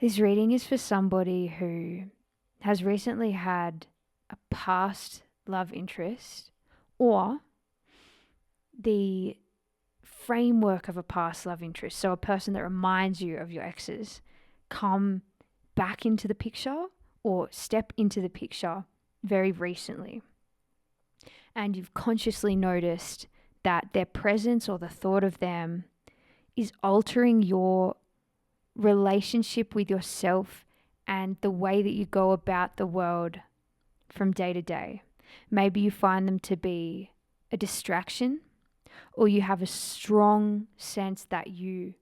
This reading is for somebody who has recently had a past love interest or the framework of a past love interest. So a person that reminds you of your exes come back into the picture or step into the picture very recently. And you've consciously noticed that their presence or the thought of them is altering your relationship with yourself and the way that you go about the world from day to day. Maybe you find them to be a distraction, or you have a strong sense that you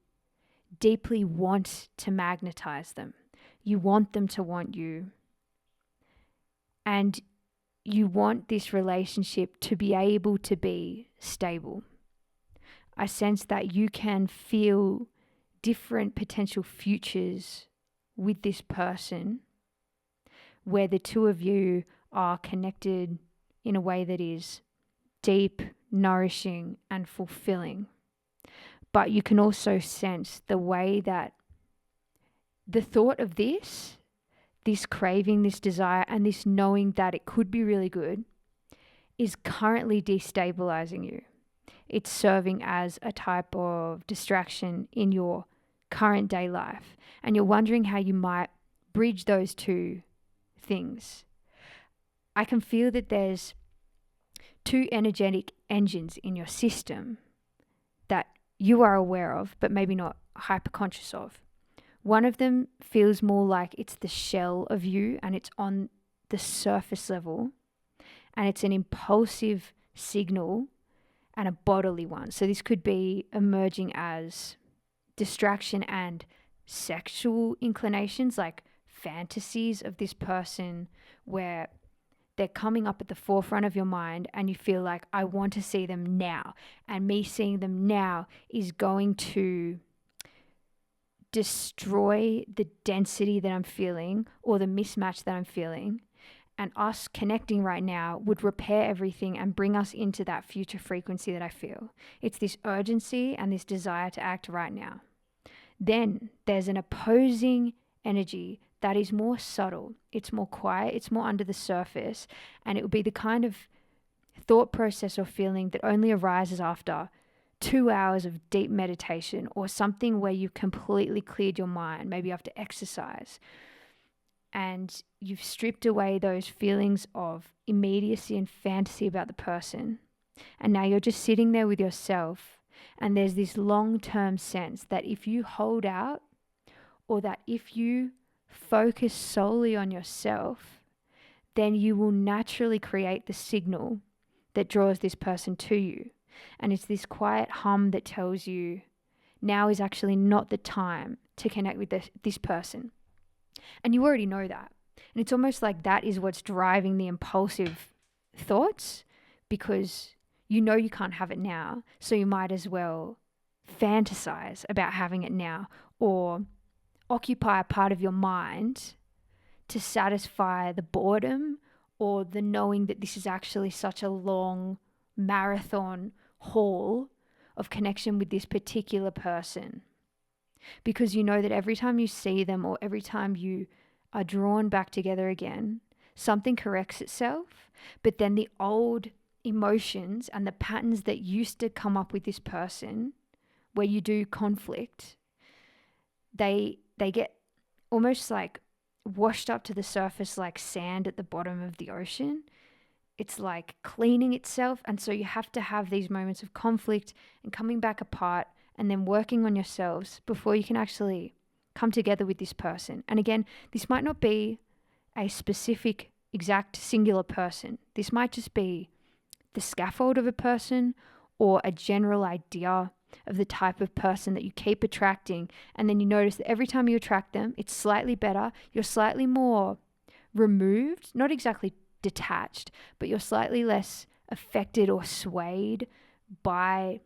deeply want to magnetize them. You want them to want you. And you want this relationship to be able to be stable. I sense that you can feel different potential futures with this person where the two of you are connected in a way that is deep, nourishing, and fulfilling. But you can also sense the way that the thought of this craving, this desire, and this knowing that it could be really good is currently destabilizing you. It's serving as a type of distraction in your current day life. And you're wondering how you might bridge those two things. I can feel that there's two energetic engines in your system that you are aware of, but maybe not hyper conscious of. One of them feels more like it's the shell of you and it's on the surface level, and it's an impulsive signal and a bodily one. So this could be emerging as distraction and sexual inclinations, like fantasies of this person where they're coming up at the forefront of your mind and you feel like, I want to see them now. And me seeing them now is going to destroy the density that I'm feeling or the mismatch that I'm feeling. And us connecting right now would repair everything and bring us into that future frequency that I feel. It's this urgency and this desire to act right now. Then there's an opposing energy that is more subtle. It's more quiet. It's more under the surface. And it would be the kind of thought process or feeling that only arises after 2 hours of deep meditation or something where you've completely cleared your mind, maybe after exercise. And you've stripped away those feelings of immediacy and fantasy about the person. And now you're just sitting there with yourself. And there's this long-term sense that if you hold out, or that if you focus solely on yourself, then you will naturally create the signal that draws this person to you. And it's this quiet hum that tells you now is actually not the time to connect with this person. And you already know that. And it's almost like that is what's driving the impulsive thoughts, because you know you can't have it now. So you might as well fantasize about having it now, or occupy a part of your mind to satisfy the boredom or the knowing that this is actually such a long marathon haul of connection with this particular person. Because you know that every time you see them or every time you are drawn back together again, something corrects itself, but then the old emotions and the patterns that used to come up with this person where you do conflict, they get almost like washed up to the surface like sand at the bottom of the ocean. It's like cleaning itself. And so you have to have these moments of conflict and coming back apart and then working on yourselves before you can actually come together with this person. And again, this might not be a specific, exact, singular person. This might just be the scaffold of a person or a general idea of the type of person that you keep attracting. And then you notice that every time you attract them, it's slightly better. You're slightly more removed, not exactly detached, but you're slightly less affected or swayed by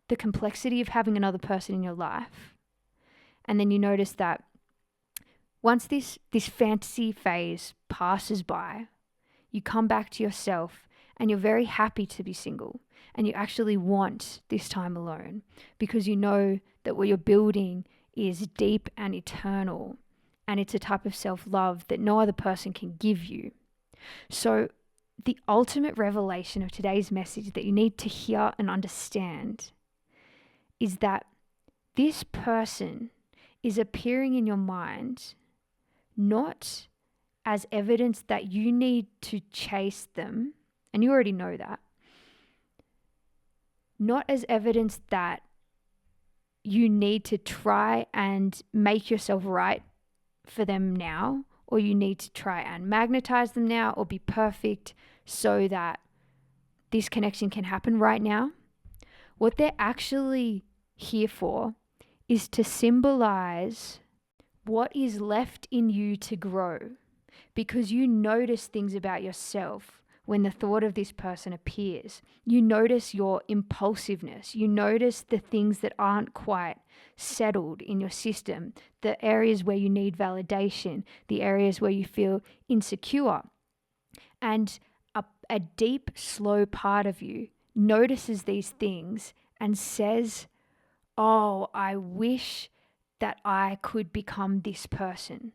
the complexity of having another person in your life. And then you notice that once this fantasy phase passes by, you come back to yourself and you're very happy to be single. And you actually want this time alone because you know that what you're building is deep and eternal. and it's a type of self-love that no other person can give you. So the ultimate revelation of today's message that you need to hear and understand is that this person is appearing in your mind not as evidence that you need to chase them, and you already know that, not as evidence that you need to try and make yourself right for them now, or you need to try and magnetize them now or be perfect so that this connection can happen right now. What they're actually here for is to symbolize what is left in you to grow, because you notice things about yourself when the thought of this person appears. You notice your impulsiveness. You notice the things that aren't quite settled in your system, the areas where you need validation, the areas where you feel insecure. And a deep, slow part of you notices these things and says, oh, I wish that I could become this person.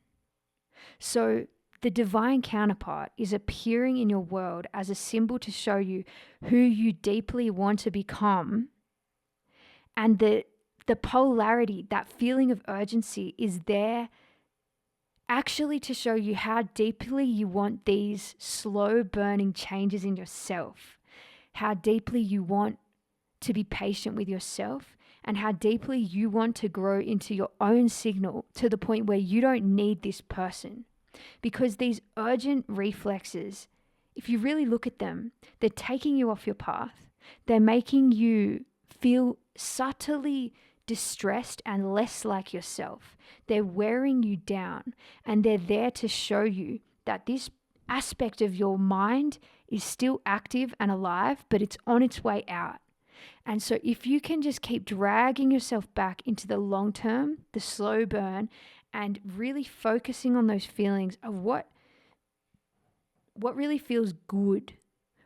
So the divine counterpart is appearing in your world as a symbol to show you who you deeply want to become. And the polarity, that feeling of urgency, is there actually to show you how deeply you want these slow burning changes in yourself, how deeply you want to be patient with yourself, and how deeply you want to grow into your own signal to the point where you don't need this person. Because these urgent reflexes, if you really look at them, they're taking you off your path. They're making you feel subtly distressed and less like yourself. They're wearing you down, and they're there to show you that this aspect of your mind is still active and alive, but it's on its way out. And so if you can just keep dragging yourself back into the long term, the slow burn, and really focusing on those feelings of what really feels good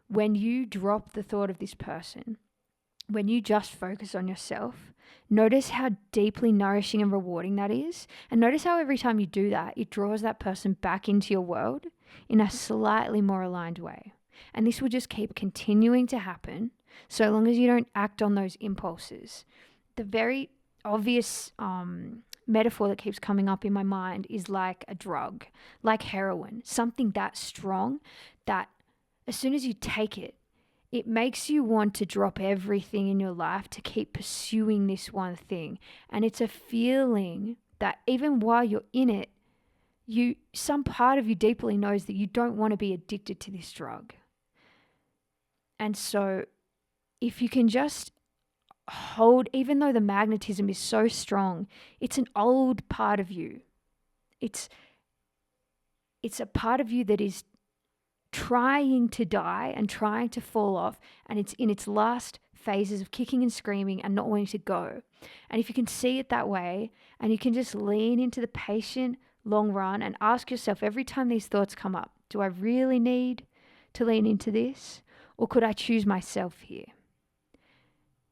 when you drop the thought of this person, when you just focus on yourself, notice how deeply nourishing and rewarding that is. And notice how every time you do that, it draws that person back into your world in a slightly more aligned way. And this will just keep continuing to happen so long as you don't act on those impulses. The very obvious metaphor that keeps coming up in my mind is like a drug, like heroin, something that strong that as soon as you take it, it makes you want to drop everything in your life to keep pursuing this one thing. And it's a feeling that even while you're in it, some part of you deeply knows that you don't want to be addicted to this drug. And so if you can just hold, even though the magnetism is so strong, it's an old part of you. It's a part of you that is trying to die and trying to fall off, and it's in its last phases of kicking and screaming and not wanting to go. And if you can see it that way, and you can just lean into the patient long run and ask yourself every time these thoughts come up, do I really need to lean into this, or could I choose myself here?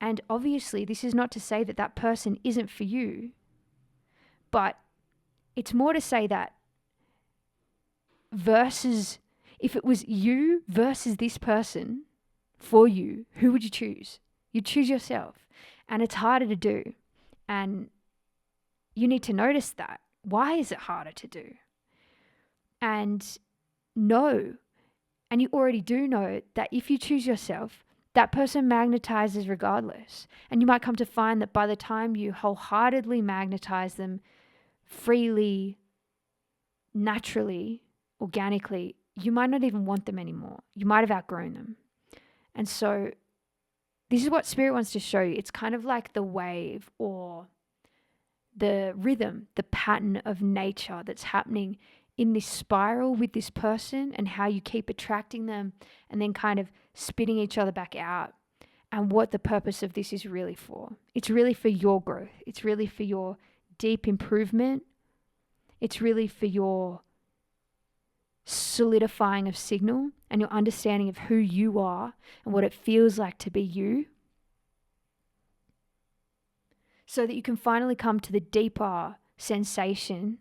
And obviously this is not to say that that person isn't for you, but it's more to say that versus if it was you versus this person for you, who would you choose? You'd choose yourself. And it's harder to do. And you need to notice that. Why is it harder to do? And know, and you already do know, that if you choose yourself, that person magnetizes regardless. And you might come to find that by the time you wholeheartedly magnetize them freely, naturally, organically, you might not even want them anymore. You might have outgrown them. And so this is what Spirit wants to show you. It's kind of like the wave or the rhythm, the pattern of nature that's happening in this spiral with this person, and how you keep attracting them and then kind of spitting each other back out, and what the purpose of this is really for. It's really for your growth. It's really for your deep improvement. It's really for your solidifying of signal and your understanding of who you are and what it feels like to be you, so that you can finally come to the deeper sensation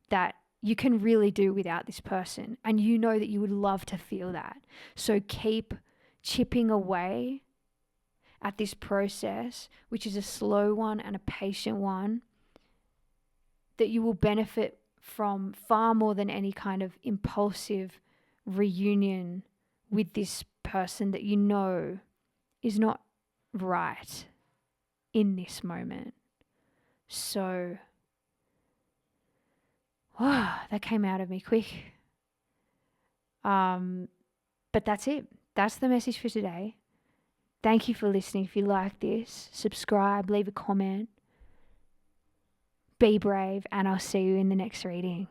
that you can really do without this person. And you know that you would love to feel that. So keep chipping away at this process, which is a slow one and a patient one, that you will benefit from far more than any kind of impulsive reunion with this person that you know is not right in this moment. So, that came out of me quick. But that's it. That's the message for today. Thank you for listening. If you like this, subscribe, leave a comment. Be brave, and I'll see you in the next reading.